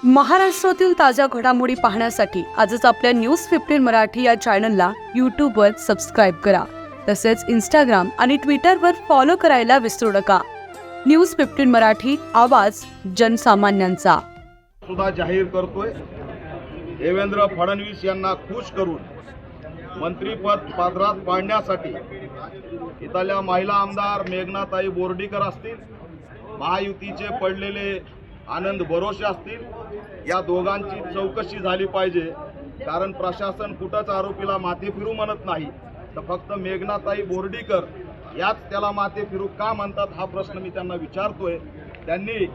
महाराष्ट्रातील ताज्या घडामोडी पाहण्यासाठी आजच आपल्या न्यूज 15 मराठी या चॅनलला यूट्यूबवर सबस्क्राईब करा. तसेच इंस्टाग्राम आणि ट्विटरवर फॉलो करायला विसरू नका. न्यूज 15 मराठी, आवाज जनसामान्यांचा. सुद्धा जाहीर करतोय, देवेंद्र फडणवीस यांना खुश करून मंत्रीपद पात्रात पाडण्यासाठी इथल्या महिला आमदार मेघनाताई बोर्डीकर असतील, महायुतीचे पडलेले आनंद भरोसे असतील, या दोघांची चौकशी झाली पाहिजे. कारण प्रशासन कुठंच आरोपीला माथे फिरू म्हणत नाही, तर फक्त मेघनाताई बोर्डीकर याच त्याला माथे फिरू का म्हणतात हा प्रश्न मी त्यांना विचारतोय. त्यांनी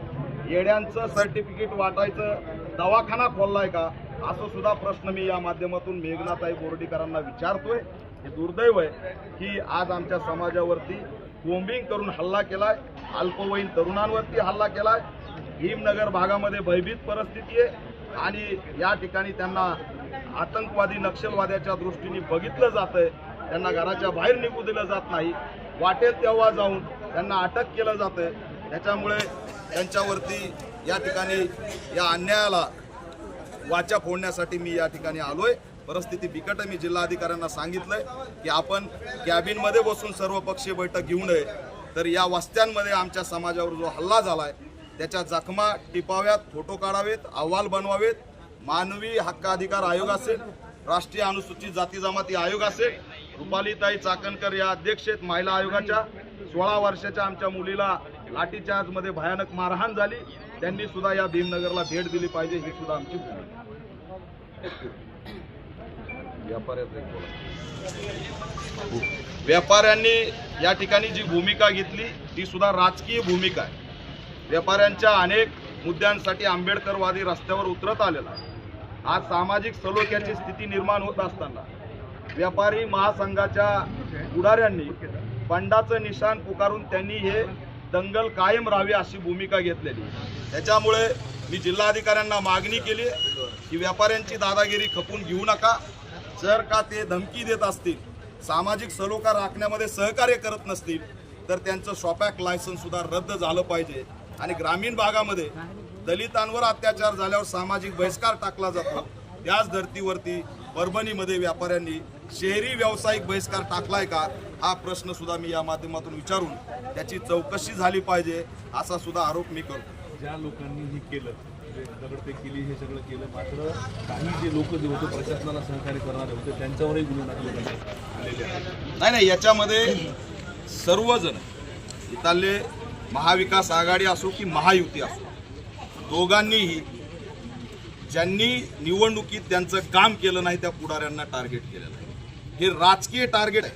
येड्यांचं सर्टिफिकेट वाटायचं दवाखाना खोललाय का, असं सुद्धा प्रश्न मी या माध्यमातून मेघनाताई बोर्डीकरांना विचारतोय. हे दुर्दैव आहे की आज आमच्या समाजावरती बॉम्बिंग करून हल्ला केलाय, अल्पवयीन तरुणांवरती हल्ला केलाय. भीमनगर भागामध्ये भयभीत परिस्थिती आहे आणि या ठिकाणी त्यांना आतंकवादी नक्षलवाद्याच्या दृष्टीने बघितलं जातंय. त्यांना घराच्या बाहेर निघू दिलं जात नाही, वाटेत तेव्हा जाऊन त्यांना अटक केलं जातंय. त्याच्यामुळे त्यांच्यावरती या ठिकाणी या अन्यायाला वाचा फोडण्यासाठी मी या ठिकाणी आलोय. परिस्थिती बिकट आहे. मी जिल्हाधिकाऱ्यांना सांगितलंय की आपण कॅबिनमध्ये बसून सर्वपक्षीय बैठक घेऊ नये, तर या वस्त्यांमध्ये आमच्या समाजावर जो हल्ला झालाय त्याच्या जखमा टिपाव्यात, फोटो काढावेत, अहवाल बनवावेत. मानवी हक्क अधिकार आयोग असेल, राष्ट्रीय अनुसूचित जाती जमाती आयोग असेल, रुपालीताई चाकणकर या अध्यक्ष आहेत महिला आयोगाच्या. 16 वर्षाच्या आमच्या मुलीला लाठीचार्जमध्ये भयानक मारहाण झाली, त्यांनी सुद्धा या भीमनगरला भेट दिली पाहिजे, ही सुद्धा आमची भूमिका. व्यापाऱ्यांनी या ठिकाणी जी भूमिका घेतली ती सुद्धा राजकीय भूमिका आहे. व्यापाऱ्यांच्या अनेक मुद्द्यांसाठी आंबेडकरवादी रस्त्यावर उतरत आलेला आहे. आज सामाजिक सलोख्याची स्थिती निर्माण होत असताना व्यापारी महासंघाच्या पुढाऱ्यांनी बंडाचं निशाण पुकारून त्यांनी हे दंगल कायम राहावी अशी भूमिका घेतलेली. त्याच्यामुळे मी जिल्हाधिकाऱ्यांना मागणी केली की व्यापाऱ्यांची दादागिरी खपून घेऊ नका. जर का ते धमकी देत असतील, सामाजिक सलोखा राखण्यामध्ये सहकार्य करत नसतील, तर त्यांचं शॉपॅक लायसन्स सुद्धा रद्द झालं पाहिजे. आणि ग्रामीण भागामध्ये दलितांवर अत्याचार झाल्यावर सामाजिक बहिष्कार टाकला जातो, त्याच धर्तीवरती परभणीमध्ये व्यापाऱ्यांनी शहरी व्यावसायिक बहिष्कार टाकलाय का, हा प्रश्न सुद्धा मी या माध्यमातून विचारून त्याची चौकशी झाली पाहिजे असा सुद्धा आरोप मी करतो. ज्या लोकांनी हे केलं, दगडफेक केली, हे सगळं केलं, मात्र काही जे लोक जे होते प्रशासनाला सहकार्य करणारे होते त्यांच्यावरही गुन्हे दाखल आलेले आहेत. नाही, याच्यामध्ये सर्वजण इथले महाविकास आघाडी असो की महायुती असो, दोघांनीही ज्यांनी निवडणुकीत त्यांचं काम केलं नाही त्या पुढाऱ्यांना टार्गेट केलेलं आहे. हे राजकीय टार्गेट आहे.